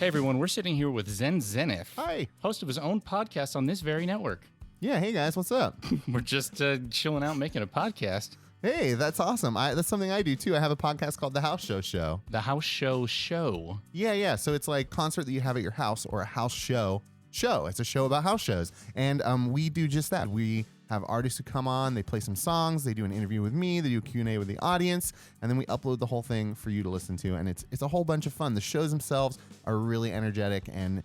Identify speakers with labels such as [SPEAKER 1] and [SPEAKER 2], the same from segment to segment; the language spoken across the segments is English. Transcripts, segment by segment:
[SPEAKER 1] Hey everyone, we're sitting here with Zen Zenith,
[SPEAKER 2] Hi.
[SPEAKER 1] host of his own podcast on this very network.
[SPEAKER 2] Yeah, hey guys, what's up?
[SPEAKER 1] We're just chilling out making a podcast.
[SPEAKER 2] Hey, that's awesome. That's something I do too. I have a podcast called The House Show Show.
[SPEAKER 1] The House Show Show.
[SPEAKER 2] Yeah. So it's like concert that you have at your house or a house show. It's a show about house shows. And we do just that. We have artists who come on, they play some songs, they do an interview with me, they do a Q&A with the audience, and then we upload the whole thing for you to listen to. And it's a whole bunch of fun. The shows themselves are really energetic and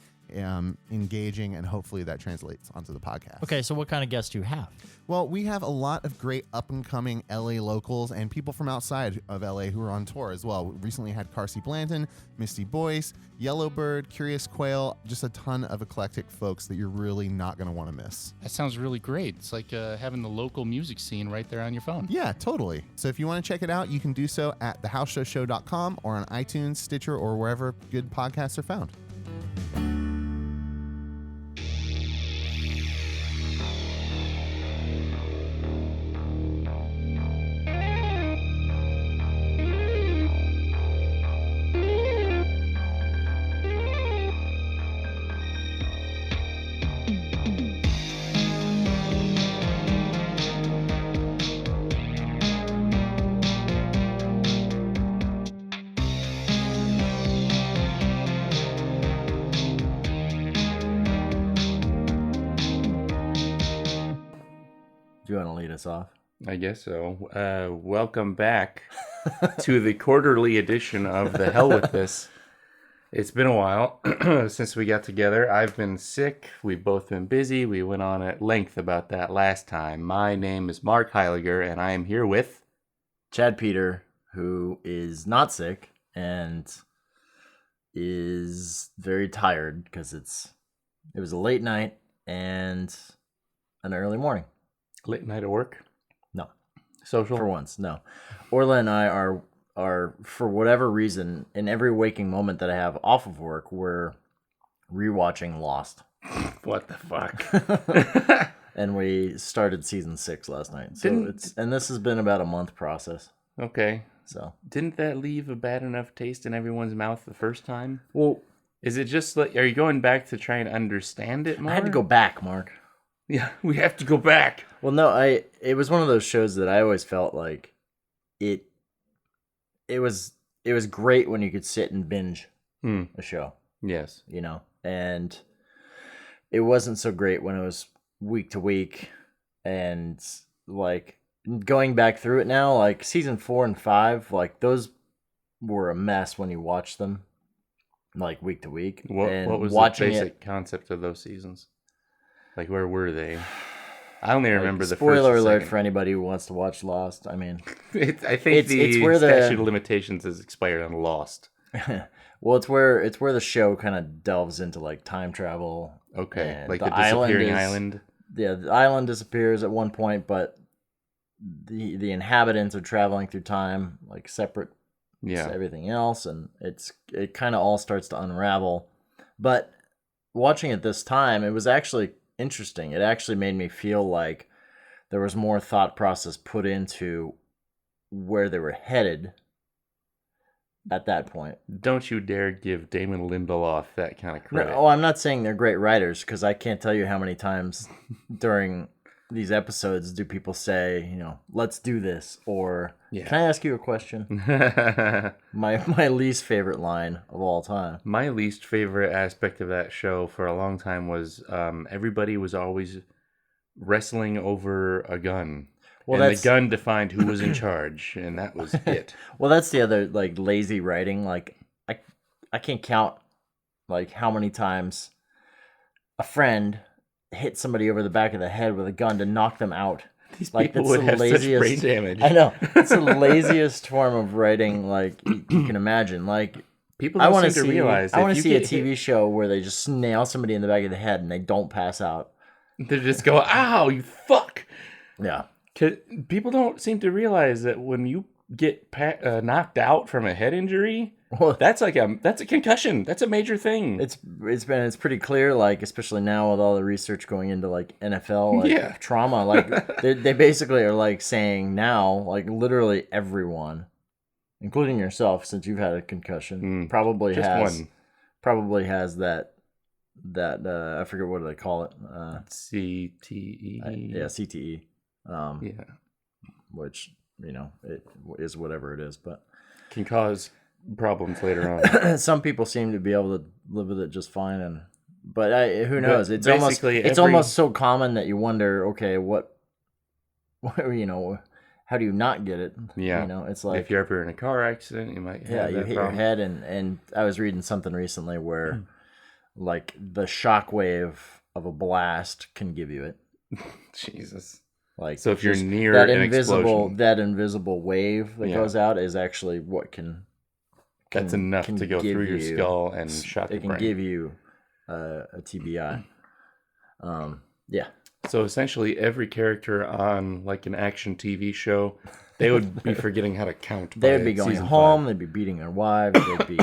[SPEAKER 2] engaging, and hopefully that translates onto the podcast.
[SPEAKER 3] Okay, so what kind of guests do you have?
[SPEAKER 2] Well, we have a lot of great up-and-coming LA locals and people from outside of LA who are on tour as well. We recently had Carsey Blanton, Misty Boyce, Yellowbird, Curious Quail, just a ton of eclectic folks that you're really not going to want to miss.
[SPEAKER 1] That sounds really great. It's like having the local music scene right there on your phone.
[SPEAKER 2] Yeah, totally. So if you want to check it out, you can do so at thehouseshowshow.com or on iTunes, Stitcher, or wherever good podcasts are found.
[SPEAKER 3] Do you want to lead us off?
[SPEAKER 4] I guess so. Welcome back to the quarterly edition of The Hell With This. It's been a while since we got together. I've been sick. We've both been busy. We went on at length about that last time. My name is Mark Heiliger, and I am here with...
[SPEAKER 3] Chad Peter, who is not sick and is very tired because it was a late night and an early morning.
[SPEAKER 4] Late night at work?
[SPEAKER 3] No.
[SPEAKER 4] Social?
[SPEAKER 3] For once, no. Orla and I are for whatever reason, in every waking moment that I have off of work, we're rewatching Lost.
[SPEAKER 4] What the fuck?
[SPEAKER 3] And we started season 6 last night. So and this has been about a month process.
[SPEAKER 4] Okay.
[SPEAKER 3] So
[SPEAKER 4] didn't that leave a bad enough taste in everyone's mouth the first time?
[SPEAKER 3] Well,
[SPEAKER 4] is it just like, are you going back to try and understand it more?
[SPEAKER 3] I had to go back, Mark.
[SPEAKER 4] Yeah, we have to go back.
[SPEAKER 3] Well, no, it was one of those shows that I always felt like it was great when you could sit and binge a show.
[SPEAKER 4] Yes.
[SPEAKER 3] You know, and it wasn't so great when it was week to week, and like going back through it now, like season 4 and 5, like those were a mess when you watch them like week to week.
[SPEAKER 4] What was the basic concept of those seasons? Like, where were they? I only remember the first.
[SPEAKER 3] Spoiler alert for anybody who wants to watch Lost. I mean,
[SPEAKER 4] I think it's where the statute of limitations has expired on Lost.
[SPEAKER 3] Well, it's where the show kind of delves into like time travel.
[SPEAKER 4] Okay, like the disappearing island.
[SPEAKER 3] Yeah, the island disappears at one point, but the inhabitants are traveling through time, like separate to everything else, and it kind of all starts to unravel. But watching it this time, it was actually interesting. It actually made me feel like there was more thought process put into where they were headed at that point.
[SPEAKER 4] Don't you dare give Damon Lindelof that kind of credit.
[SPEAKER 3] No, I'm not saying they're great writers, because I can't tell you how many times during these episodes do people say, you know, let's do this, or can I ask you a question? my least favorite line of all time.
[SPEAKER 4] My least favorite aspect of that show for a long time was everybody was always wrestling over a gun. Well, and the gun defined who was in charge, and that was it.
[SPEAKER 3] Well, that's the other like lazy writing. Like I can't count like how many times a friend hit somebody over the back of the head with a gun to knock them out.
[SPEAKER 4] These like, people would have such brain damage.
[SPEAKER 3] I know. It's the laziest form of writing like you can imagine. Like
[SPEAKER 4] people don't seem to realize.
[SPEAKER 3] I want to see a TV show where they just nail somebody in the back of the head and they don't pass out.
[SPEAKER 4] They just go, "Ow, you fuck!"
[SPEAKER 3] Yeah.
[SPEAKER 4] 'Cause people don't seem to realize that when you get knocked out from a head injury, that's a concussion. That's a major thing.
[SPEAKER 3] It's pretty clear, like especially now with all the research going into like NFL trauma, like they basically are like saying now, like literally everyone, including yourself, since you've had a concussion, probably probably has that I forget what do they call it.
[SPEAKER 4] CTE.
[SPEAKER 3] Yeah, CTE.
[SPEAKER 4] Yeah.
[SPEAKER 3] Which, it is whatever it is, but
[SPEAKER 4] can cause problems later on.
[SPEAKER 3] some people seem to be able to live with it just fine, but who knows? It's
[SPEAKER 4] basically
[SPEAKER 3] almost so common that you wonder, okay, what how do you not get it?
[SPEAKER 4] Yeah.
[SPEAKER 3] It's like
[SPEAKER 4] if you're ever in a car accident, you might have
[SPEAKER 3] you hit your head, and I was reading something recently where like the shock wave of a blast can give you it.
[SPEAKER 4] Jesus.
[SPEAKER 3] Like,
[SPEAKER 4] so if you're near
[SPEAKER 3] that
[SPEAKER 4] an
[SPEAKER 3] invisible wave that goes out is actually what
[SPEAKER 4] that's enough to go through your skull and shock your brain.
[SPEAKER 3] It can give you a TBI. Yeah.
[SPEAKER 4] So essentially, every character on like an action TV show, they would be forgetting how to count.
[SPEAKER 3] They would be going home. 5. They'd be beating their wives. They'd be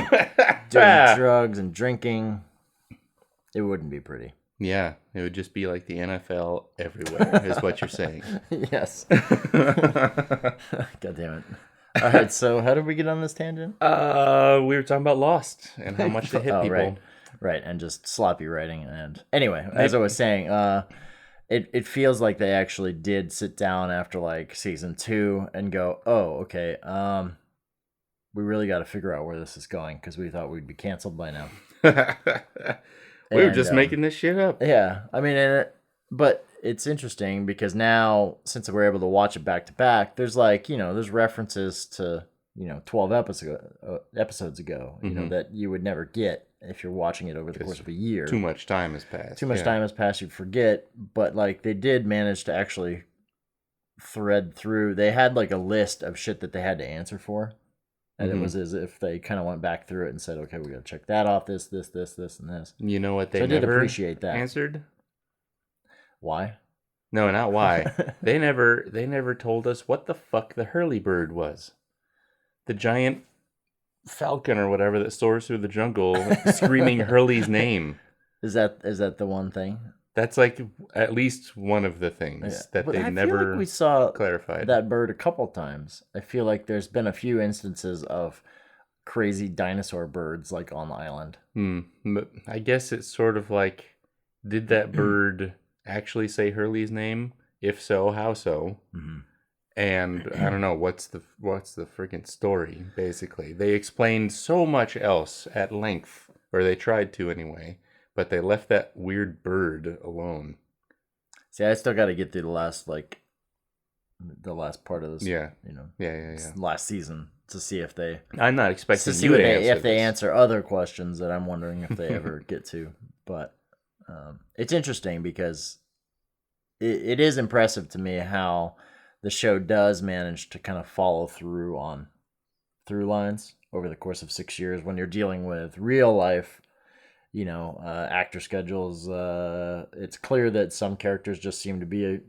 [SPEAKER 3] doing drugs and drinking. It wouldn't be pretty.
[SPEAKER 4] Yeah, it would just be like the NFL everywhere, is what you're saying.
[SPEAKER 3] Yes. God damn it. All right, so how did we get on this tangent?
[SPEAKER 4] We were talking about Lost and how much they hit people.
[SPEAKER 3] Right, and just sloppy writing. And anyway, as I was saying, it feels like they actually did sit down after like season 2 and go, oh, okay, we really got to figure out where this is going because we thought we'd be canceled by now.
[SPEAKER 4] We were just making this shit up.
[SPEAKER 3] Yeah, I mean, but it's interesting because now, since we're able to watch it back to back, there's like, there's references to, 12 episodes ago, that you would never get if you're watching it over the course of a year.
[SPEAKER 4] Too much time has passed.
[SPEAKER 3] Too much time has passed, you forget. But like they did manage to actually thread through. They had like a list of shit that they had to answer for. And it was as if they kind of went back through it and said, okay, we got to check that off, this, and this.
[SPEAKER 4] You know what they
[SPEAKER 3] so I did appreciate that.
[SPEAKER 4] Answered?
[SPEAKER 3] Why?
[SPEAKER 4] No, not why. They never told us what the fuck the Hurley bird was. The giant falcon or whatever that soars through the jungle screaming Hurley's name.
[SPEAKER 3] Is that the one thing?
[SPEAKER 4] That's like at least one of the things that they never
[SPEAKER 3] feel like we saw
[SPEAKER 4] clarified.
[SPEAKER 3] That bird a couple times. I feel like there's been a few instances of crazy dinosaur birds like on the island.
[SPEAKER 4] But I guess it's sort of like, did that bird actually say Hurley's name? If so, how so? Mm-hmm. And I don't know, what's the freaking story, basically. They explained so much else at length, or they tried to anyway. But they left that weird bird alone.
[SPEAKER 3] See, I still got to get through the last part of this.
[SPEAKER 4] Yeah.
[SPEAKER 3] Last season to see if they.
[SPEAKER 4] I'm not expecting
[SPEAKER 3] to see if they answer other questions that I'm wondering if they ever get to. But it's interesting because it is impressive to me how the show does manage to kind of follow through on through lines over the course of 6 years when you're dealing with real life. Actor schedules. It's clear that some characters just seem to be,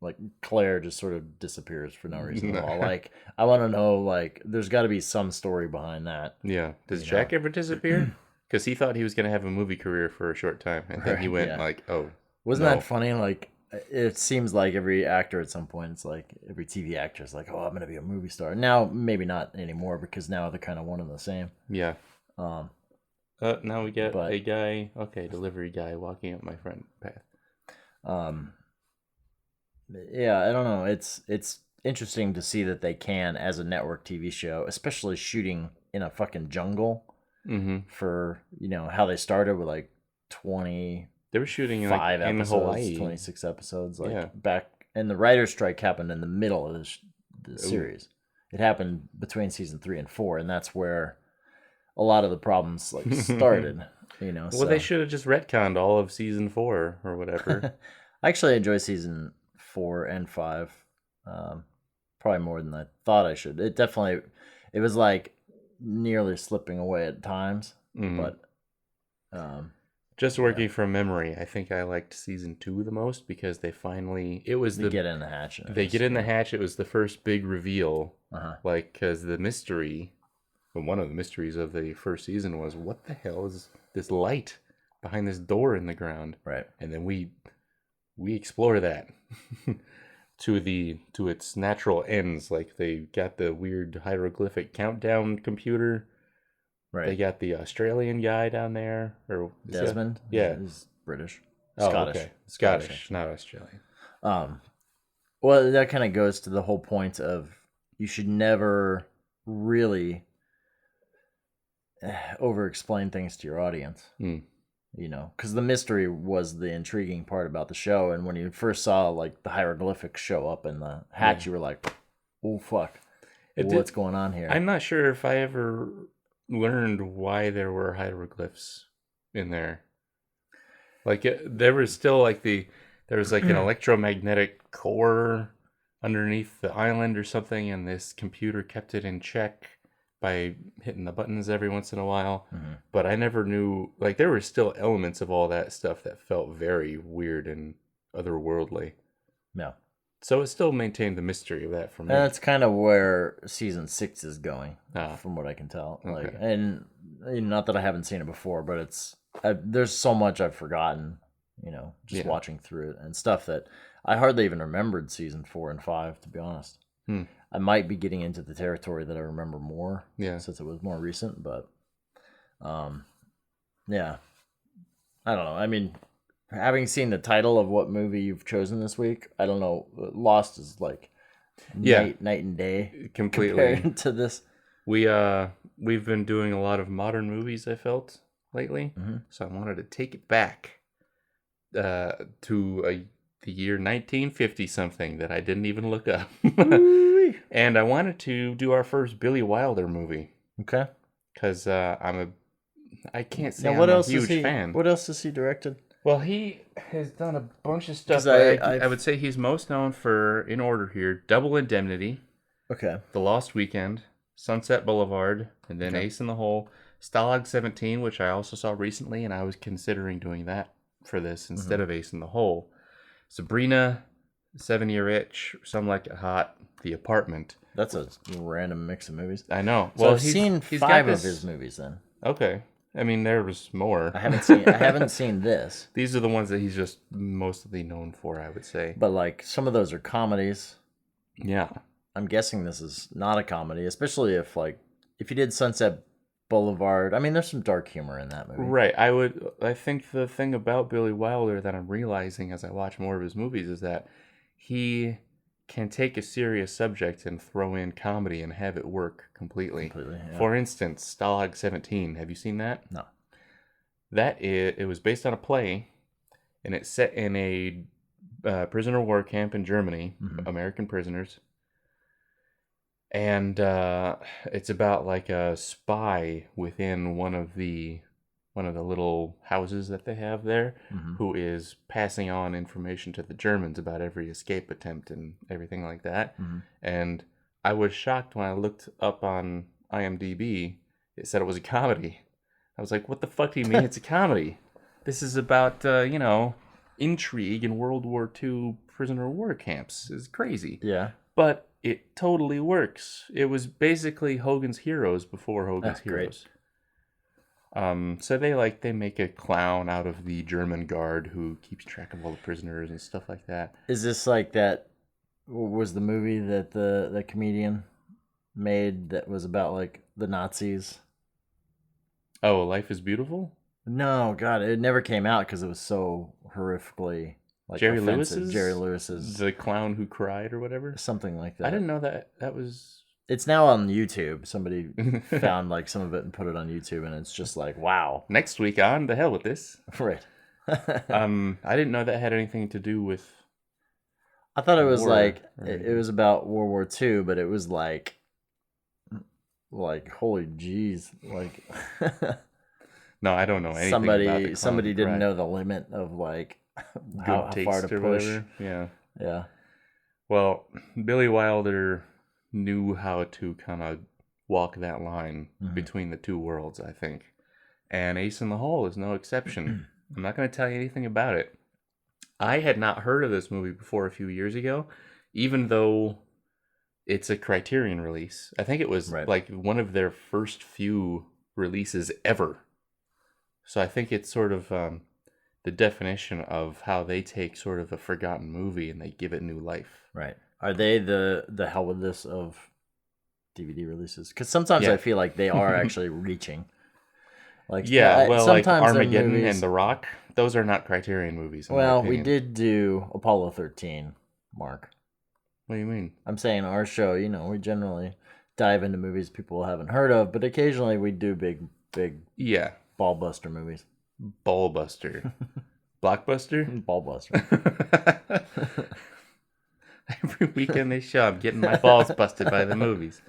[SPEAKER 3] like Claire just sort of disappears for no reason at all. Like, I want to know, like, there's got to be some story behind that.
[SPEAKER 4] Yeah. Does Jack ever disappear? Because he thought he was going to have a movie career for a short time, and then he went like, oh.
[SPEAKER 3] Wasn't that funny? Like, it seems like every actor at some point, it's like every TV actor is like, oh, I'm going to be a movie star. Now, maybe not anymore because now they're kind of one and the same.
[SPEAKER 4] Yeah. Now we get a guy, delivery guy walking up my front path.
[SPEAKER 3] Yeah, I don't know. It's interesting to see that they can, as a network TV show, especially shooting in a fucking jungle for, how they started with like 20.
[SPEAKER 4] They were shooting in
[SPEAKER 3] 5
[SPEAKER 4] episodes,
[SPEAKER 3] in Hawaii. 26 episodes. Back, and the writer's strike happened in the middle of the series. It happened between season 3 and 4, and that's where a lot of the problems started,
[SPEAKER 4] Well, they should have just retconned all of season 4 or whatever.
[SPEAKER 3] I actually enjoy season 4 and 5, probably more than I thought I should. It was like nearly slipping away at times, but
[SPEAKER 4] just working from memory, I think I liked season 2 the most because they finally
[SPEAKER 3] get in the hatch.
[SPEAKER 4] They get in the hatch. It was the first big reveal, like because the mystery. One of the mysteries of the first season was, what the hell is this light behind this door in the ground?
[SPEAKER 3] Right.
[SPEAKER 4] And then we explore that to its natural ends. Like they got the weird hieroglyphic countdown computer
[SPEAKER 3] Right.
[SPEAKER 4] They got the Australian guy down there, or
[SPEAKER 3] Desmond.
[SPEAKER 4] Yeah,
[SPEAKER 3] He's British.
[SPEAKER 4] oh,
[SPEAKER 3] Scottish.
[SPEAKER 4] okay. Scottish, not Australian.
[SPEAKER 3] Well, that kind of goes to the whole point of you should never really over-explain things to your audience. You know, because the mystery was the intriguing part about the show, and when you first saw like the hieroglyphics show up in the hatch, you were like, "Oh fuck, what's going on here?"
[SPEAKER 4] I'm not sure if I ever learned why there were hieroglyphs in there. Like there was still like there was like an electromagnetic core underneath the island or something, and this computer kept it in check by hitting the buttons every once in a while. But I never knew, like, there were still elements of all that stuff that felt very weird and otherworldly.
[SPEAKER 3] Yeah.
[SPEAKER 4] So it still maintained the mystery of that for me.
[SPEAKER 3] And that's kind of where season 6 is going,
[SPEAKER 4] Ah.
[SPEAKER 3] from what I can tell.
[SPEAKER 4] Okay.
[SPEAKER 3] Like, and you know, not that I haven't seen it before, but there's so much I've forgotten, you know, just watching through it, and stuff that I hardly even remembered season 4 and 5, to be honest. I might be getting into the territory that I remember more, since it was more recent, but yeah, I don't know. I mean, having seen the title of what movie you've chosen this week, I don't know. Lost is like night and day
[SPEAKER 4] completely
[SPEAKER 3] compared to this.
[SPEAKER 4] We've been doing a lot of modern movies, I felt, lately, so I wanted to take it back to the year 1950 something that I didn't even look up. And I wanted to do our first Billy Wilder movie.
[SPEAKER 3] Okay.
[SPEAKER 4] Because I can't say
[SPEAKER 3] now,
[SPEAKER 4] I'm a huge fan.
[SPEAKER 3] What else has he directed?
[SPEAKER 4] Well, he has done a bunch of stuff. I would say he's most known for, in order here, Double Indemnity.
[SPEAKER 3] Okay.
[SPEAKER 4] The Lost Weekend, Sunset Boulevard, and then Ace in the Hole. Stalag 17, which I also saw recently, and I was considering doing that for this instead of Ace in the Hole. Sabrina, 7 Year Itch, Some Like It Hot, The Apartment.
[SPEAKER 3] That's a random mix of movies.
[SPEAKER 4] I know.
[SPEAKER 3] So I've seen 5 of his movies then.
[SPEAKER 4] Okay. I mean, there was more.
[SPEAKER 3] I haven't seen this.
[SPEAKER 4] These are the ones that he's just mostly known for, I would say.
[SPEAKER 3] But like some of those are comedies.
[SPEAKER 4] Yeah.
[SPEAKER 3] I'm guessing this is not a comedy, especially if you did Sunset Boulevard. I mean, there's some dark humor in that movie.
[SPEAKER 4] Right. I think the thing about Billy Wilder that I'm realizing as I watch more of his movies is that he can take a serious subject and throw in comedy and have it work completely.
[SPEAKER 3] Yeah.
[SPEAKER 4] For instance, Stalag 17. Have you seen that?
[SPEAKER 3] No.
[SPEAKER 4] It was based on a play, and it's set in a prisoner of war camp in Germany, American prisoners. And it's about like a spy within one of the little houses that they have there, who is passing on information to the Germans about every escape attempt and everything like that. And I was shocked when I looked up on IMDb. It said it was a comedy. I was like, what the fuck do you mean it's a comedy? This is about, intrigue in World War II prisoner of war camps. It's crazy.
[SPEAKER 3] Yeah.
[SPEAKER 4] But it totally works. It was basically Hogan's Heroes before Hogan's Heroes. Great. So they make a clown out of the German guard who keeps track of all the prisoners and stuff like that.
[SPEAKER 3] Is this like that? Was the movie that the comedian made that was about like the Nazis?
[SPEAKER 4] Oh, Life is Beautiful?
[SPEAKER 3] No, God, it never came out because it was so horrifically
[SPEAKER 4] Jerry
[SPEAKER 3] offensive.
[SPEAKER 4] Lewis's the clown who cried or whatever,
[SPEAKER 3] something like that.
[SPEAKER 4] I didn't know that was.
[SPEAKER 3] It's now on YouTube. Somebody found some of it and put it on YouTube, and it's just like, wow.
[SPEAKER 4] Next week on The Hell with This.
[SPEAKER 3] Right.
[SPEAKER 4] I didn't know that had anything to do with.
[SPEAKER 3] I thought it was it was about World War II, but it was like holy jeez,
[SPEAKER 4] No, I don't know anything about the clown
[SPEAKER 3] somebody
[SPEAKER 4] who
[SPEAKER 3] didn't
[SPEAKER 4] cried.
[SPEAKER 3] know the limit of how far to push.
[SPEAKER 4] Whatever. Yeah.
[SPEAKER 3] Yeah.
[SPEAKER 4] Well, Billy Wilder knew how to kind of walk that line between the two worlds, I think. And Ace in the Hole is no exception. I'm not going to tell you anything about it. I had not heard of this movie before a few years ago, even though it's a Criterion release. I think it was one of their first few releases ever. So I think it's sort of the definition of how they take sort of a forgotten movie and they give it new life.
[SPEAKER 3] Right. Are they the hell with this of DVD releases? Because sometimes I feel like they are actually reaching. Like
[SPEAKER 4] Yeah, well, like
[SPEAKER 3] sometimes they're
[SPEAKER 4] Armageddon
[SPEAKER 3] movies-
[SPEAKER 4] and The Rock, those are not Criterion movies. In my
[SPEAKER 3] Well, we
[SPEAKER 4] opinion.
[SPEAKER 3] did do Apollo 13, Mark.
[SPEAKER 4] What do you mean?
[SPEAKER 3] I'm saying our show, we generally dive into movies people haven't heard of, but occasionally we do big
[SPEAKER 4] Yeah,
[SPEAKER 3] ballbuster movies.
[SPEAKER 4] Ballbuster, Blockbuster.
[SPEAKER 3] Ballbuster.
[SPEAKER 4] Every weekend they show, I'm getting my balls busted by the movies.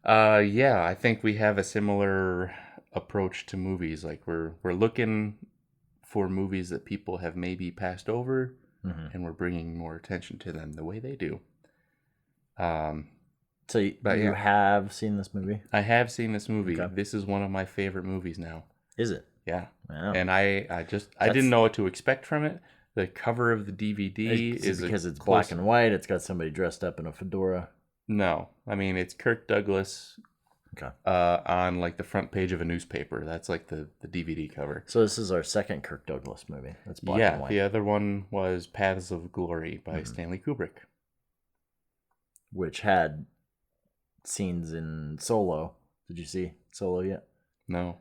[SPEAKER 4] Yeah, I think we have a similar approach to movies. Like we're looking for movies that people have maybe passed over, and we're bringing more attention to them the way they do.
[SPEAKER 3] So you have seen this movie?
[SPEAKER 4] I have seen this movie.
[SPEAKER 3] Okay.
[SPEAKER 4] This is one of my favorite movies now.
[SPEAKER 3] Is it?
[SPEAKER 4] Yeah.
[SPEAKER 3] Wow.
[SPEAKER 4] And I didn't know what to expect from it. The cover of the DVD is
[SPEAKER 3] because it's black and white. It's got somebody dressed up in a fedora.
[SPEAKER 4] No, I mean it's Kirk Douglas.
[SPEAKER 3] Okay.
[SPEAKER 4] On like the front page of a newspaper. That's like the DVD cover.
[SPEAKER 3] So this is our second Kirk Douglas movie. That's black and white.
[SPEAKER 4] The other one was Paths of Glory by Stanley Kubrick,
[SPEAKER 3] which had scenes in Solo. Did you see Solo yet?
[SPEAKER 4] No.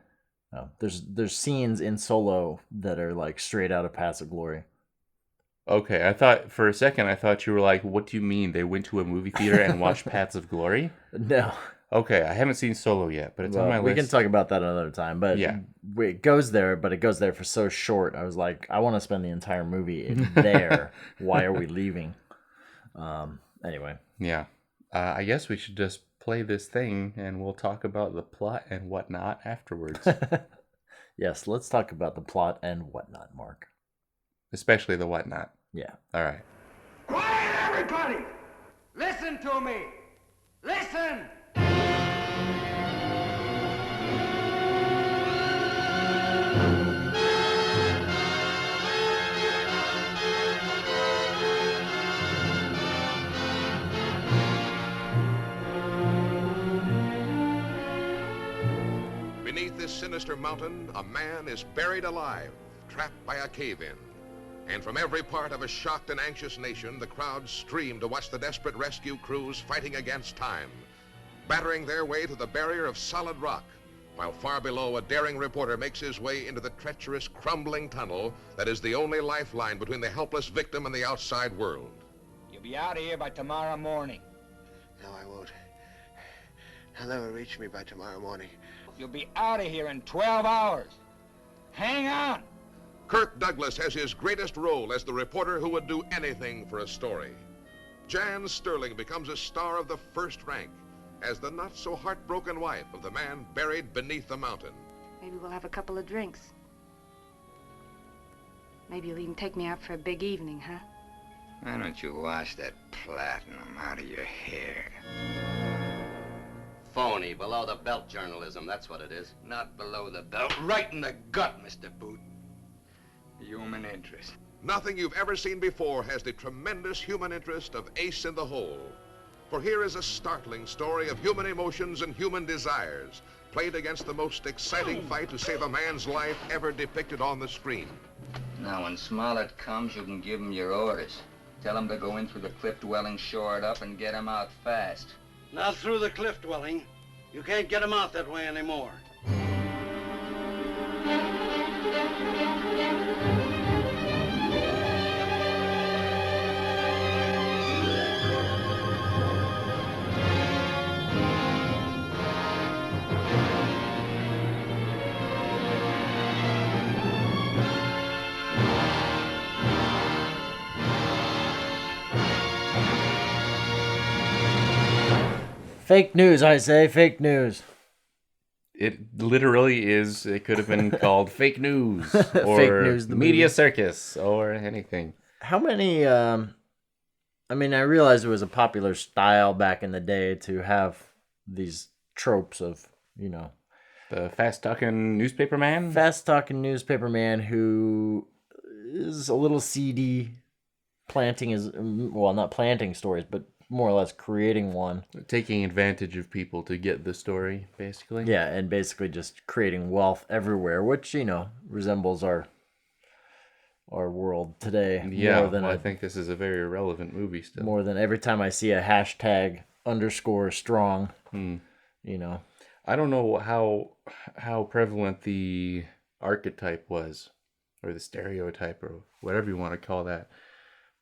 [SPEAKER 3] No. There's scenes in Solo that are like straight out of Paths of Glory.
[SPEAKER 4] Okay, I thought for a second you were like, what do you mean they went to a movie theater and watched Paths of Glory?
[SPEAKER 3] No.
[SPEAKER 4] Okay, I haven't seen Solo yet, but it's on my list.
[SPEAKER 3] We can talk about that another time. But
[SPEAKER 4] yeah,
[SPEAKER 3] it goes there, but it goes there for so short. I was like, I want to spend the entire movie in there. Why are we leaving? Anyway.
[SPEAKER 4] Yeah. I guess we should just play this thing and we'll talk about the plot and whatnot afterwards.
[SPEAKER 3] Yes, let's talk about the plot and whatnot, Mark.
[SPEAKER 4] Especially the whatnot.
[SPEAKER 3] Yeah.
[SPEAKER 4] All right.
[SPEAKER 5] Quiet, everybody! Listen to me! Listen!
[SPEAKER 6] Beneath this sinister mountain, a man is buried alive, trapped by a cave-in. And from every part of a shocked and anxious nation, the crowds stream to watch the desperate rescue crews fighting against time, battering their way to the barrier of solid rock, while far below, a daring reporter makes his way into the treacherous, crumbling tunnel that is the only lifeline between the helpless victim and the outside world.
[SPEAKER 5] You'll be out of here by tomorrow morning.
[SPEAKER 7] No, I won't. They'll never reach me by tomorrow morning.
[SPEAKER 5] You'll be out of here in 12 hours. Hang on!
[SPEAKER 6] Kirk Douglas has his greatest role as the reporter who would do anything for a story. Jan Sterling becomes a star of the first rank as the not-so-heartbroken wife of the man buried beneath the mountain.
[SPEAKER 8] Maybe we'll have a couple of drinks. Maybe you'll even take me out for a big evening, huh?
[SPEAKER 9] Why don't you wash that platinum out of your hair?
[SPEAKER 10] Phony, below-the-belt journalism, that's what it is.
[SPEAKER 9] Not below the belt, right in the gut, Mr. Boot. Human interest.
[SPEAKER 6] Nothing you've ever seen before has the tremendous human interest of Ace in the Hole. For here is a startling story of human emotions and human desires, played against the most exciting fight to save a man's life ever depicted on the screen.
[SPEAKER 9] Now, when Smollett comes, you can give him your orders. Tell him to go in through the cliff dwelling, shore it up, and get him out fast.
[SPEAKER 11] Not through the cliff dwelling. You can't get him out that way anymore.
[SPEAKER 3] Fake news, I say, fake news.
[SPEAKER 4] It literally is. It could have been called fake news or
[SPEAKER 3] Fake news, the
[SPEAKER 4] media
[SPEAKER 3] movie.
[SPEAKER 4] circus or anything.
[SPEAKER 3] How many, I mean, I realized it was a popular style back in the day to have these tropes of,
[SPEAKER 4] The fast-talking newspaper man?
[SPEAKER 3] fast-talking newspaper man who is a little seedy, not planting stories, but more or less creating one.
[SPEAKER 4] Taking advantage of people to get the story, basically.
[SPEAKER 3] Yeah, and basically just creating wealth everywhere, which, resembles our world today.
[SPEAKER 4] Yeah,
[SPEAKER 3] more than
[SPEAKER 4] I think this is a very relevant movie still.
[SPEAKER 3] More than every time I see a hashtag _strong,
[SPEAKER 4] I don't know how prevalent the archetype was, or the stereotype, or whatever you want to call that.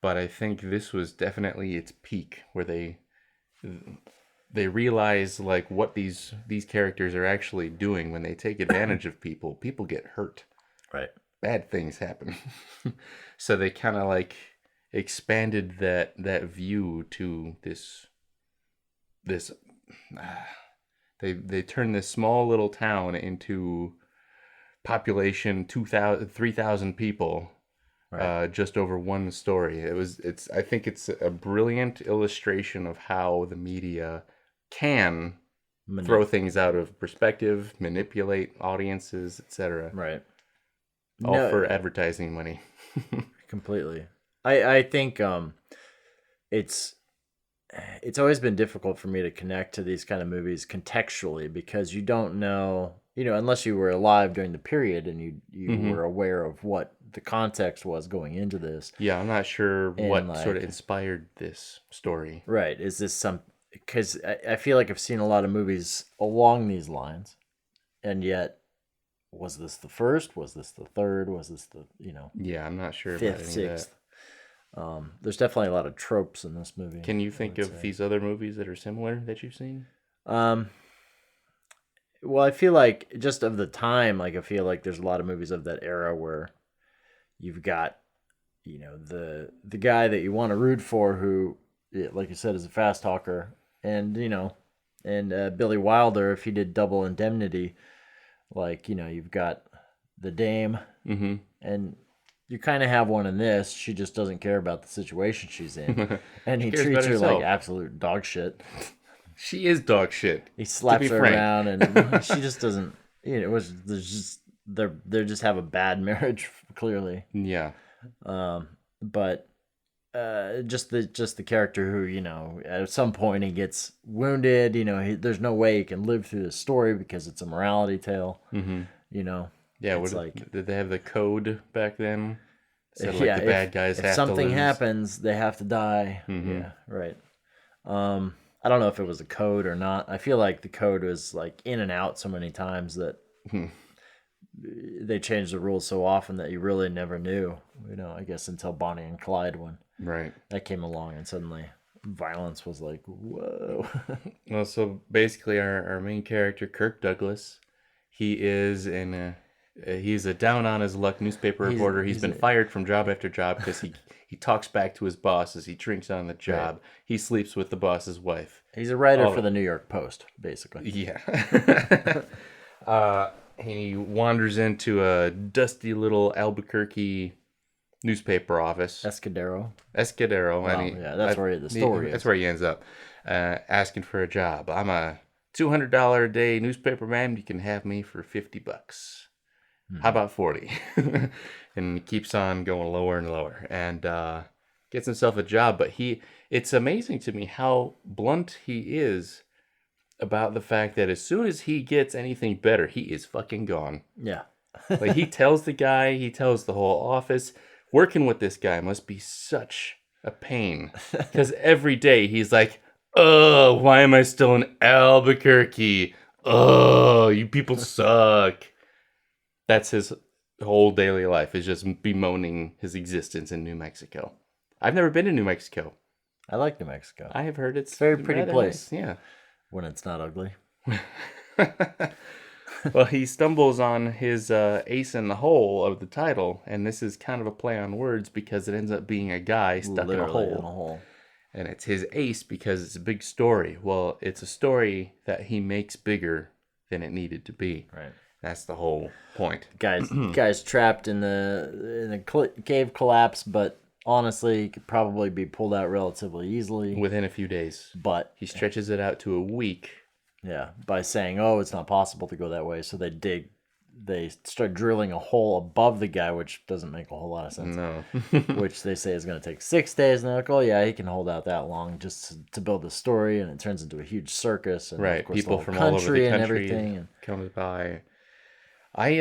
[SPEAKER 4] But I think this was definitely its peak, where they realize like what these characters are actually doing when they take advantage of people. People get hurt.
[SPEAKER 3] Right. Bad
[SPEAKER 4] things happen. So they kind of like expanded that view to this they turned this small little town into population 3,000 people. Right. Just over one story. I think it's a brilliant illustration of how the media can throw things out of perspective, manipulate audiences, etc.
[SPEAKER 3] Right.
[SPEAKER 4] All for advertising money.
[SPEAKER 3] Completely. I think it's always been difficult for me to connect to these kind of movies contextually, because you don't know, unless you were alive during the period and you were aware of what the context was going into this.
[SPEAKER 4] Yeah, I'm not sure what sort of inspired this story.
[SPEAKER 3] Right. Is this because I feel like I've seen a lot of movies along these lines, and yet, was this the first? Was this the third? Was this the,
[SPEAKER 4] Yeah, I'm not sure
[SPEAKER 3] fifth, sixth? There's definitely a lot of tropes in this movie.
[SPEAKER 4] Can you think of these other movies that are similar that you've seen?
[SPEAKER 3] Well, I feel like just of the time, I feel like there's a lot of movies of that era where you've got, the guy that you want to root for, who, like you said, is a fast talker, and Billy Wilder, if he did Double Indemnity, you've got the dame, and you kind of have one in this. She just doesn't care about the situation she's in, and he treats her like absolute dog shit.
[SPEAKER 4] She is dog shit.
[SPEAKER 3] He slaps her around, and she just doesn't. They just have a bad marriage, clearly.
[SPEAKER 4] Yeah.
[SPEAKER 3] But just the character who, at some point he gets wounded. There's no way he can live through the story because it's a morality tale.
[SPEAKER 4] Mm-hmm. Yeah. Did they have the code back then? So the bad guys have to lose. If
[SPEAKER 3] something happens, they have to die.
[SPEAKER 4] Mm-hmm.
[SPEAKER 3] Yeah. Right. I don't know if it was a code or not. I feel like the code was in and out so many times that they changed the rules so often that you really never knew, I guess until Bonnie and Clyde, when that came along, and suddenly violence was like, whoa.
[SPEAKER 4] Well, so basically our main character, Kirk Douglas, he's a down on his luck newspaper reporter. He's been fired from job after job because he talks back to his bosses. He drinks on the job. Right. He sleeps with the boss's wife.
[SPEAKER 3] He's a writer for the New York Post, basically.
[SPEAKER 4] Yeah. He wanders into a dusty little Albuquerque newspaper office.
[SPEAKER 3] Escudero.
[SPEAKER 4] Wow,
[SPEAKER 3] that's where the story is.
[SPEAKER 4] That's where he ends up, asking for a job. I'm a $200 a day newspaper man. You can have me for $50. How about 40? And he keeps on going lower and lower, and gets himself a job. But it's amazing to me how blunt he is about the fact that as soon as he gets anything better, he is fucking gone.
[SPEAKER 3] Yeah.
[SPEAKER 4] He tells the whole office, working with this guy must be such a pain. Because every day he's like, oh, why am I still in Albuquerque? Oh, you people suck. That's his whole daily life, is just bemoaning his existence in New Mexico. I've never been to New Mexico.
[SPEAKER 3] I like New Mexico.
[SPEAKER 4] I have heard it's
[SPEAKER 3] a very pretty place.
[SPEAKER 4] Nice. Yeah.
[SPEAKER 3] When it's not ugly.
[SPEAKER 4] Well, he stumbles on his ace in the hole of the title, and this is kind of a play on words because it ends up being a guy stuck in a hole. And it's his ace because it's a big story. Well, it's a story that he makes bigger than it needed to be.
[SPEAKER 3] Right.
[SPEAKER 4] That's the whole point.
[SPEAKER 3] Guys trapped in the cave collapse, but honestly, could probably be pulled out relatively easily
[SPEAKER 4] within a few days.
[SPEAKER 3] But
[SPEAKER 4] he stretches it out to a week.
[SPEAKER 3] Yeah, by saying, "Oh, it's not possible to go that way," so they start drilling a hole above the guy, which doesn't make a whole lot of sense.
[SPEAKER 4] No.
[SPEAKER 3] Which they say is going to take 6 days, and they're like, "Oh yeah, he can hold out that long just to build a story," and it turns into a huge circus. And
[SPEAKER 4] right,
[SPEAKER 3] of course,
[SPEAKER 4] people from all over the country
[SPEAKER 3] and everything
[SPEAKER 4] comes by. I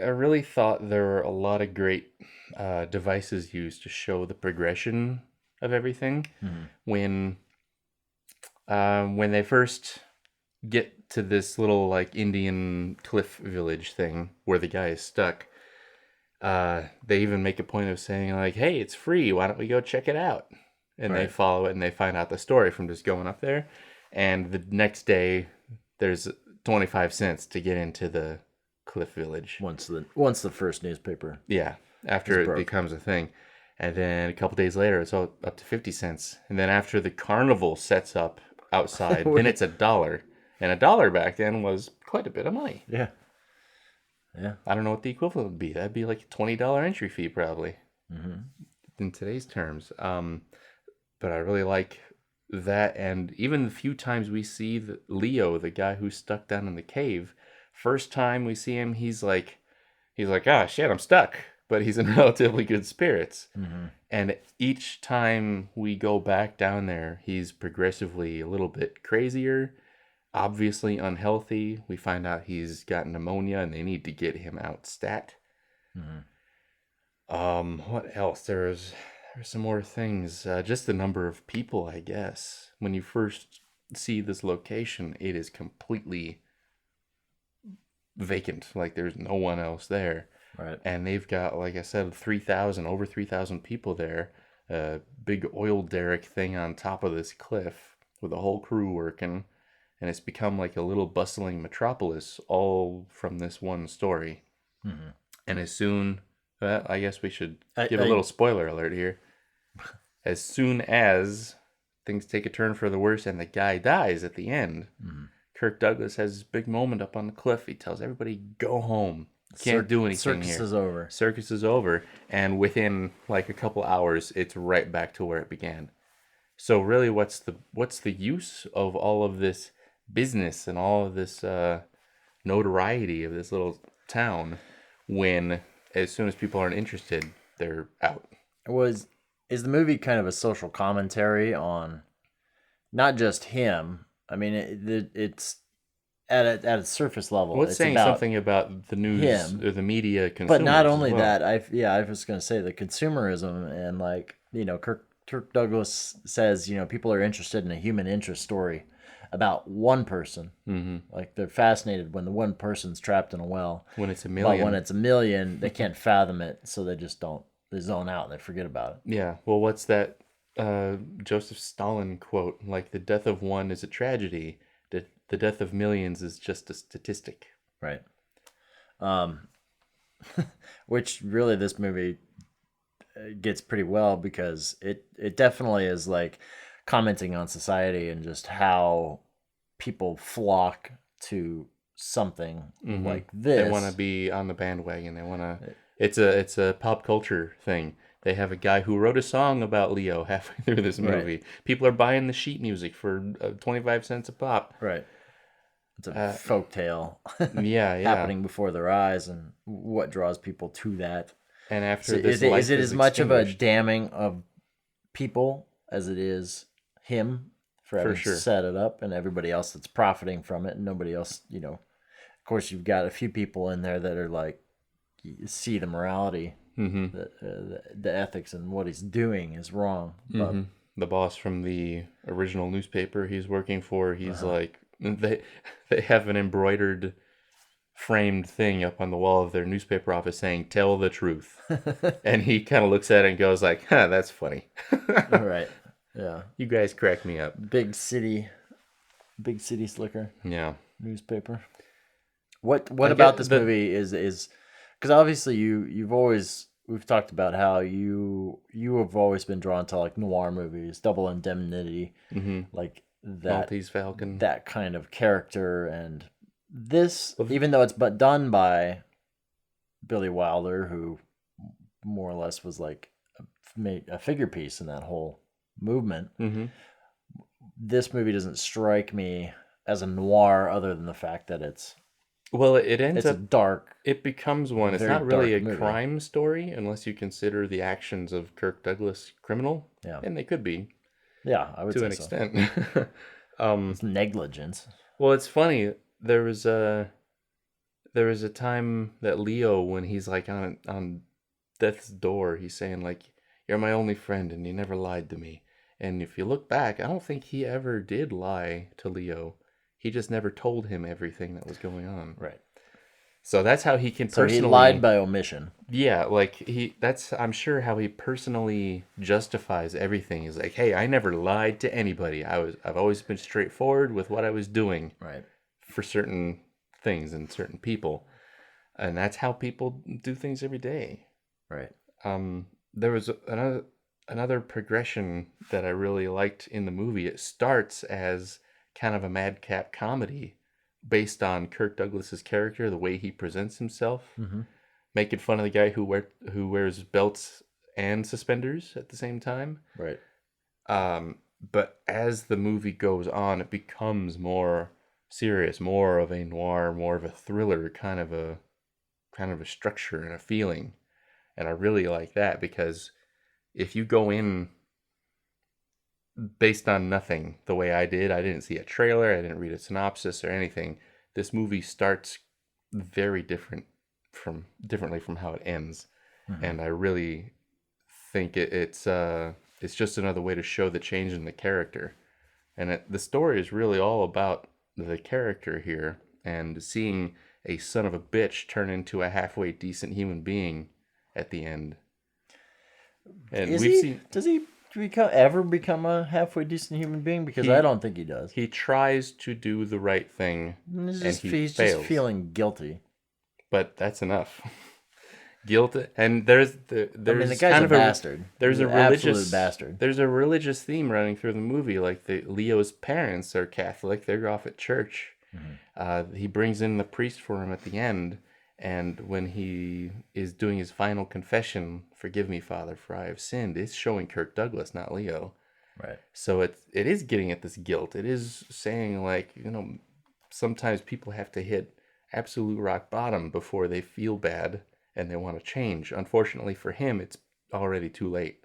[SPEAKER 4] really thought there were a lot of great devices used to show the progression of everything.
[SPEAKER 3] Mm-hmm.
[SPEAKER 4] When they first get to this little like Indian cliff village thing where the guy is stuck, they even make a point of saying like, "Hey, it's free. Why don't we go check it out?" And they follow it and they find out the story from just going up there. And the next day, there's 25 cents to get into the cliff village.
[SPEAKER 3] Once the first newspaper.
[SPEAKER 4] Yeah, after it becomes a thing. And then a couple days later, it's up to 50 cents. And then after the carnival sets up outside, then it's $1. And $1 back then was quite a bit of money.
[SPEAKER 3] Yeah. Yeah.
[SPEAKER 4] I don't know what the equivalent would be. That'd be like a $20 entry fee probably in today's terms. But I really like that. And even the few times we see Leo, the guy who's stuck down in the cave, first time we see him, he's like, "Ah, shit, I'm stuck." But he's in relatively good spirits. And each time we go back down there, he's progressively a little bit crazier, obviously unhealthy. We find out he's got pneumonia and they need to get him out stat. What else? There's some more things. Just the number of people, I guess. When you first see this location, it is completely vacant. Like there's no one else there.
[SPEAKER 3] Right.
[SPEAKER 4] And they've got, like I said, over 3,000 people there. A big oil derrick thing on top of this cliff with a whole crew working. And it's become like a little bustling metropolis all from this one story. And as soon, I guess we should give a little spoiler alert here. As soon as things take a turn for the worse and the guy dies at the end, Kirk Douglas has this big moment up on the cliff. He tells everybody, "Go home. Can't do anything here.
[SPEAKER 3] Circus is over."
[SPEAKER 4] Circus is over. And within like a couple hours, it's right back to where it began. So really, what's the use of all of this business and all of this notoriety of this little town when as soon as people aren't interested, they're out?
[SPEAKER 3] Is the movie kind of a social commentary on not just him? I mean, it's at a surface level.
[SPEAKER 4] Well, it's saying something about the news or the media consumers.
[SPEAKER 3] But not only that, I was going to say the consumerism and like, Kirk Douglas says, people are interested in a human interest story about one person. Like they're fascinated when the one person's trapped in a well.
[SPEAKER 4] When it's a million.
[SPEAKER 3] But when it's a million, they can't fathom it, so they just don't. They zone out and they forget about it.
[SPEAKER 4] Yeah. Well, what's that Joseph Stalin quote? Like, the death of one is a tragedy. The death of millions is just a statistic.
[SPEAKER 3] Right. Which really this movie gets pretty well because it definitely is like commenting on society and just how people flock to something like this.
[SPEAKER 4] They want to be on the bandwagon. They want to. It's a pop culture thing. They have a guy who wrote a song about Leo halfway through this movie. Right. People are buying the sheet music for 25 cents a pop.
[SPEAKER 3] Right. It's a folktale.
[SPEAKER 4] Yeah.
[SPEAKER 3] Happening before their eyes, and what draws people to that.
[SPEAKER 4] And after
[SPEAKER 3] is it as much of a damning of people as it is him for having set it up, and everybody else that's profiting from it, and nobody else, Of course, you've got a few people in there that are like, you see the morality, the ethics, and what he's doing is wrong. But
[SPEAKER 4] the boss from the original newspaper he's working for, he's like, they have an embroidered framed thing up on the wall of their newspaper office saying, "Tell the truth." And he kind of looks at it and goes like, "Huh, that's funny."
[SPEAKER 3] All right. Yeah.
[SPEAKER 4] You guys crack me up.
[SPEAKER 3] Big city slicker.
[SPEAKER 4] Yeah.
[SPEAKER 3] Newspaper. What about this movie is because obviously we've talked about how you have always been drawn to like noir movies, Double Indemnity, like that
[SPEAKER 4] Maltese Falcon,
[SPEAKER 3] that kind of character, and this, even though it's done by Billy Wilder, who more or less was like a figure piece in that whole movement. This movie doesn't strike me as a noir, other than the fact that it's
[SPEAKER 4] dark. It becomes one. It's not really a crime story unless you consider the actions of Kirk Douglas criminal.
[SPEAKER 3] Yeah,
[SPEAKER 4] and they could be.
[SPEAKER 3] Yeah, I would say
[SPEAKER 4] to an extent.
[SPEAKER 3] It's negligence.
[SPEAKER 4] Well, it's funny. There was a time that Leo, when he's like on death's door, he's saying like, "You're my only friend, and you never lied to me." And if you look back, I don't think he ever did lie to Leo. He just never told him everything that was going on.
[SPEAKER 3] Right.
[SPEAKER 4] So that's how he can
[SPEAKER 3] So
[SPEAKER 4] personally...
[SPEAKER 3] he lied by omission.
[SPEAKER 4] Yeah, like I'm sure how he personally justifies everything. Is like, hey, I never lied to anybody. I've always been straightforward with what I was doing.
[SPEAKER 3] Right.
[SPEAKER 4] For certain things and certain people. And that's how people do things every day.
[SPEAKER 3] Right.
[SPEAKER 4] There was another progression that I really liked in the movie. It starts as kind of a madcap comedy based on Kirk Douglas's character, the way he presents himself, making fun of the guy who wears belts and suspenders at the same time.
[SPEAKER 3] Right.
[SPEAKER 4] But as the movie goes on, it becomes more serious, more of a noir, more of a thriller, kind of a structure and a feeling. And I really like that, because if you go in based on nothing the way I didn't see a trailer, I didn't read a synopsis or anything. This movie starts very differently from how it ends. And I really think it's just another way to show the change in the character. And the story is really all about the character here, and seeing a son of a bitch turn into a halfway decent human being at the end. And
[SPEAKER 3] does he ever become a halfway decent human being? Because I don't think he does.
[SPEAKER 4] He tries to do the right thing,
[SPEAKER 3] he's
[SPEAKER 4] fails.
[SPEAKER 3] just feeling guilty.
[SPEAKER 4] But that's enough. Guilt, and there's
[SPEAKER 3] the guy's
[SPEAKER 4] kind
[SPEAKER 3] a
[SPEAKER 4] of
[SPEAKER 3] bastard.
[SPEAKER 4] There's
[SPEAKER 3] He's
[SPEAKER 4] a
[SPEAKER 3] an
[SPEAKER 4] religious
[SPEAKER 3] absolute bastard.
[SPEAKER 4] There's a religious theme running through the movie. Like Leo's parents are Catholic; they're off at church. He brings in the priest for him at the end, and when he is doing his final confession, "Forgive me, Father, for I have sinned," it's showing Kirk Douglas, not Leo.
[SPEAKER 3] Right.
[SPEAKER 4] So it is getting at this guilt. It is saying, like, sometimes people have to hit absolute rock bottom before they feel bad and they want to change. Unfortunately for him, it's already too late.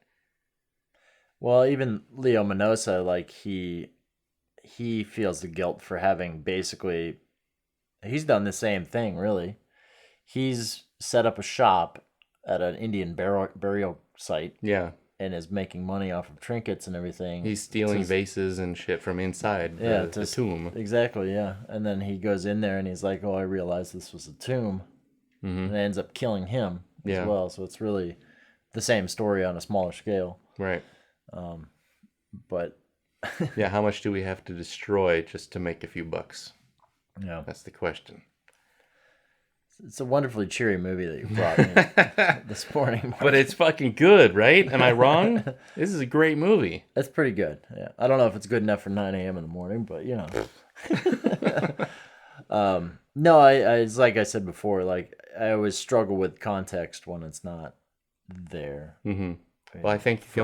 [SPEAKER 3] Well, even Leo Minosa, like he feels the guilt for having basically, he's done the same thing, really. He's set up a shop at an Indian burial site.
[SPEAKER 4] Yeah.
[SPEAKER 3] And is making money off of trinkets and everything.
[SPEAKER 4] He's stealing vases and shit from inside the tomb.
[SPEAKER 3] Exactly, yeah. And then he goes in there and he's like, oh, I realized this was a tomb. And it ends up killing him as well. So it's really the same story on a smaller scale.
[SPEAKER 4] Right.
[SPEAKER 3] But
[SPEAKER 4] yeah, how much do we have to destroy just to make a few bucks?
[SPEAKER 3] Yeah.
[SPEAKER 4] That's the question.
[SPEAKER 3] It's a wonderfully cheery movie that you brought me this morning.
[SPEAKER 4] But it's fucking good, right? Am I wrong? This is a great movie.
[SPEAKER 3] It's pretty good. Yeah. I don't know if it's good enough for 9 a.m. in the morning, but no, it's like I said before, like I always struggle with context when it's not there.
[SPEAKER 4] Well, I think the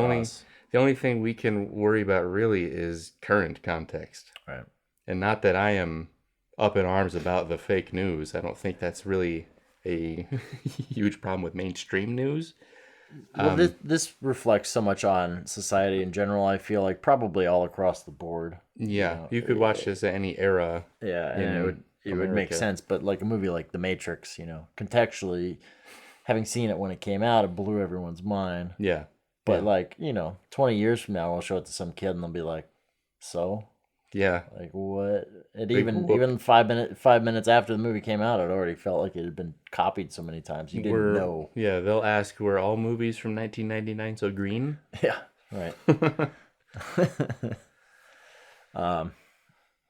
[SPEAKER 4] only thing we can worry about really is current context.
[SPEAKER 3] Right.
[SPEAKER 4] And not that I am up in arms about the fake news. I don't think that's really a huge problem with mainstream news.
[SPEAKER 3] Well, this reflects so much on society in general, I feel like probably all across the board.
[SPEAKER 4] Yeah, you could watch this at any era.
[SPEAKER 3] Yeah, and it would make sense. But like a movie like The Matrix, contextually, having seen it when it came out, it blew everyone's mind.
[SPEAKER 4] Yeah.
[SPEAKER 3] But 20 years from now, I'll show it to some kid and they'll be like, so?
[SPEAKER 4] Yeah.
[SPEAKER 3] Like what? Even 5 minutes after the movie came out, it already felt like it had been copied so many times. You didn't know.
[SPEAKER 4] Yeah, they'll ask, were all movies from 1999 so green?
[SPEAKER 3] Yeah, right. That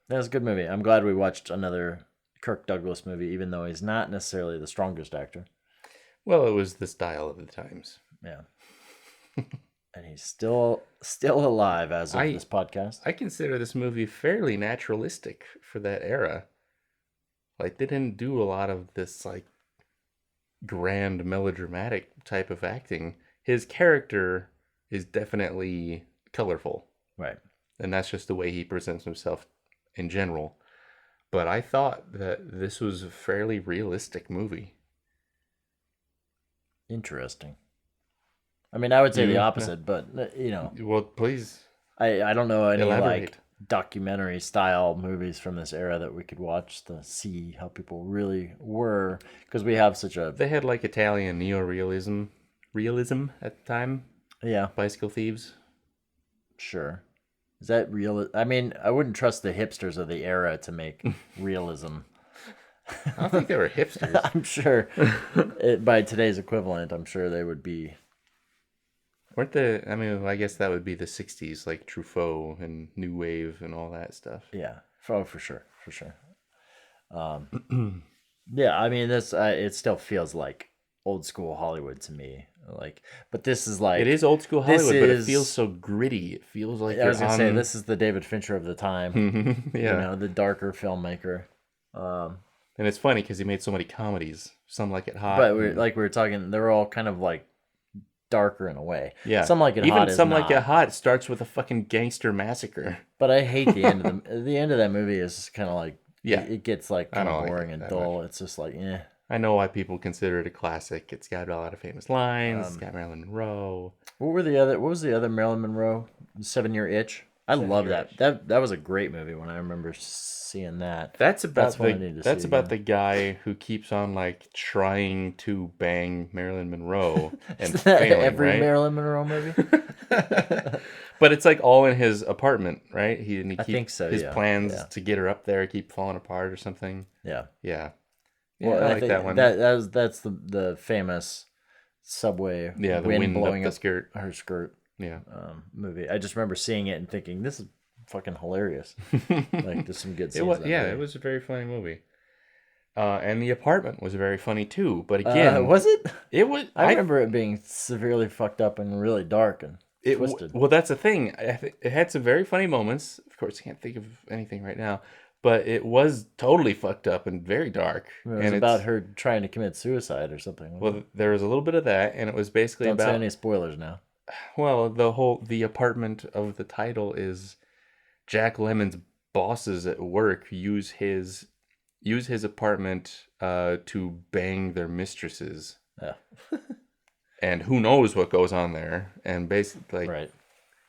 [SPEAKER 3] was a good movie. I'm glad we watched another Kirk Douglas movie, even though he's not necessarily the strongest actor.
[SPEAKER 4] Well, it was the style of the times.
[SPEAKER 3] Yeah. And he's still alive as of this podcast.
[SPEAKER 4] I consider this movie fairly naturalistic for that era. Like, they didn't do a lot of this, like, grand melodramatic type of acting. His character is definitely colorful.
[SPEAKER 3] Right.
[SPEAKER 4] And that's just the way he presents himself in general. But I thought that this was a fairly realistic movie.
[SPEAKER 3] Interesting. I mean, I would say the opposite, but
[SPEAKER 4] Well, please.
[SPEAKER 3] I don't know any
[SPEAKER 4] elaborate.
[SPEAKER 3] like documentary style movies from this era that we could watch to see how people really were, because we have such a.
[SPEAKER 4] They had like Italian realism at the time.
[SPEAKER 3] Yeah.
[SPEAKER 4] Bicycle Thieves.
[SPEAKER 3] Sure. Is that real? I mean, I wouldn't trust the hipsters of the era to make realism.
[SPEAKER 4] I don't think they were hipsters.
[SPEAKER 3] I'm sure, by today's equivalent, I'm sure they would be.
[SPEAKER 4] I mean, I guess that would be the 60s, like Truffaut and New Wave and all that stuff.
[SPEAKER 3] Yeah, for sure. Yeah, I mean, it still feels like old school Hollywood to me. Like, but this is like...
[SPEAKER 4] It is old school Hollywood, but it feels so gritty. It feels like
[SPEAKER 3] I was going to say, this is the David Fincher of the time.
[SPEAKER 4] Yeah.
[SPEAKER 3] You know, the darker filmmaker.
[SPEAKER 4] And it's funny because he made so many comedies. Some Like It Hot.
[SPEAKER 3] But we were talking, they're all kind of like darker in a way.
[SPEAKER 4] Yeah.
[SPEAKER 3] Some Like It Hot is
[SPEAKER 4] Some
[SPEAKER 3] not.
[SPEAKER 4] Like It Hot starts with a fucking gangster massacre.
[SPEAKER 3] But I hate the end of the end of that movie is kind of like,
[SPEAKER 4] yeah,
[SPEAKER 3] it gets like kind of boring and dull.
[SPEAKER 4] Much.
[SPEAKER 3] It's just like, eh.
[SPEAKER 4] I know why people consider it a classic. It's got a lot of famous lines. It's got Marilyn Monroe.
[SPEAKER 3] What was the other Marilyn Monroe? 7 Year Itch. I love that. That was a great movie when I remember seeing that.
[SPEAKER 4] That's about the guy who keeps on like trying to bang Marilyn Monroe and failing,
[SPEAKER 3] every
[SPEAKER 4] right?
[SPEAKER 3] Marilyn Monroe movie.
[SPEAKER 4] But it's like all in his apartment, right?
[SPEAKER 3] I think so.
[SPEAKER 4] His plans to get her up there keep falling apart or something.
[SPEAKER 3] Yeah.
[SPEAKER 4] Yeah.
[SPEAKER 3] Well,
[SPEAKER 4] I like that one.
[SPEAKER 3] That's the famous subway.
[SPEAKER 4] Yeah, the wind blowing up
[SPEAKER 3] her skirt.
[SPEAKER 4] Yeah.
[SPEAKER 3] Movie. I just remember seeing it and thinking, this is fucking hilarious. Like, there's some good scenes.
[SPEAKER 4] It was a very funny movie. And The Apartment was very funny too. But again,
[SPEAKER 3] was it?
[SPEAKER 4] It was.
[SPEAKER 3] I remember it being severely fucked up and really dark and twisted.
[SPEAKER 4] Well, that's the thing. It had some very funny moments. Of course, I can't think of anything right now. But it was totally fucked up and very dark.
[SPEAKER 3] It was about her trying to commit suicide or something.
[SPEAKER 4] Well, there was a little bit of that, and it was basically
[SPEAKER 3] Don't
[SPEAKER 4] about...
[SPEAKER 3] say any spoilers now.
[SPEAKER 4] Well, the apartment of the title is Jack Lemmon's bosses at work use his apartment to bang their mistresses.
[SPEAKER 3] Yeah.
[SPEAKER 4] And who knows what goes on there. And basically,
[SPEAKER 3] right.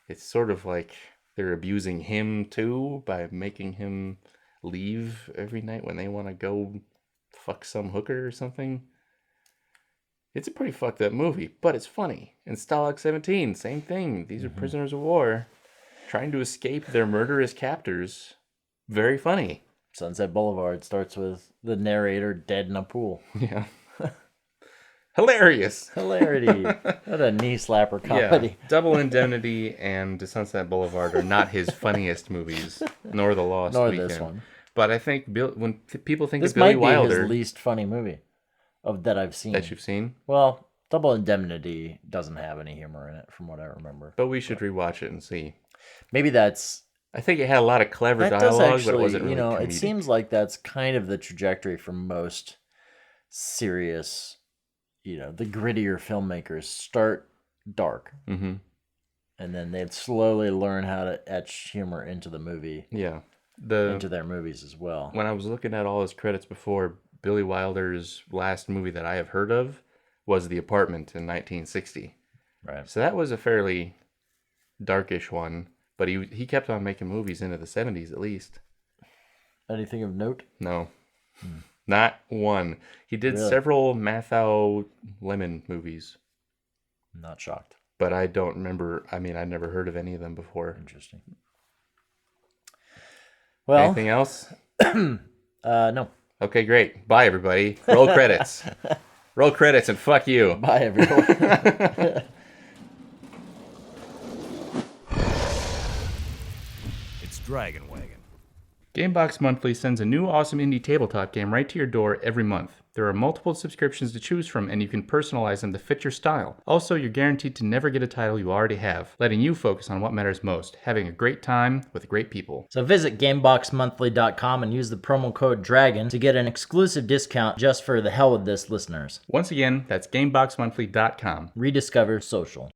[SPEAKER 4] It's sort of like they're abusing him too by making him leave every night when they want to go fuck some hooker or something. It's a pretty fucked up movie, but it's funny. And Stalag 17, same thing. These are prisoners of war trying to escape their murderous captors. Very funny.
[SPEAKER 3] Sunset Boulevard starts with the narrator dead in a pool.
[SPEAKER 4] Yeah. Hilarious.
[SPEAKER 3] Hilarity. What a knee slapper comedy.
[SPEAKER 4] Yeah. Double Indemnity and Sunset Boulevard are not his funniest movies, nor The Lost Weekend. This one. But I think when people think of Billy Wilder...
[SPEAKER 3] This might be his least funny movie that I've seen.
[SPEAKER 4] That you've seen?
[SPEAKER 3] Well, Double Indemnity doesn't have any humor in it, from what I remember.
[SPEAKER 4] But we should rewatch it and see.
[SPEAKER 3] Maybe that's...
[SPEAKER 4] I think it had a lot of clever dialogue, but it wasn't really comedic.
[SPEAKER 3] It seems like that's kind of the trajectory for most serious... the grittier filmmakers start dark.
[SPEAKER 4] Mm-hmm.
[SPEAKER 3] And then they'd slowly learn how to etch humor into the movie.
[SPEAKER 4] Yeah.
[SPEAKER 3] Into their movies as well.
[SPEAKER 4] When I was looking at all his credits before, Billy Wilder's last movie that I have heard of was The Apartment in 1960.
[SPEAKER 3] Right.
[SPEAKER 4] So that was a fairly darkish one, but he kept on making movies into the 70s at least.
[SPEAKER 3] Anything of note?
[SPEAKER 4] No. Not one. He did several Matthau Lemon movies.
[SPEAKER 3] Not shocked.
[SPEAKER 4] But I don't remember. I mean, I'd never heard of any of them before.
[SPEAKER 3] Interesting. Well,
[SPEAKER 4] anything else?
[SPEAKER 3] No.
[SPEAKER 4] Okay, great. Bye, everybody. Roll credits. Roll credits and fuck you.
[SPEAKER 3] Bye, everyone.
[SPEAKER 12] It's Dragon Wagon.
[SPEAKER 1] Gamebox Monthly sends a new awesome indie tabletop game right to your door every month. There are multiple subscriptions to choose from, and you can personalize them to fit your style. Also, you're guaranteed to never get a title you already have, letting you focus on what matters most, having a great time with great people.
[SPEAKER 3] So visit GameboxMonthly.com and use the promo code DRAGON to get an exclusive discount just for the hell with this listeners.
[SPEAKER 1] Once again, that's GameboxMonthly.com.
[SPEAKER 3] Rediscover social.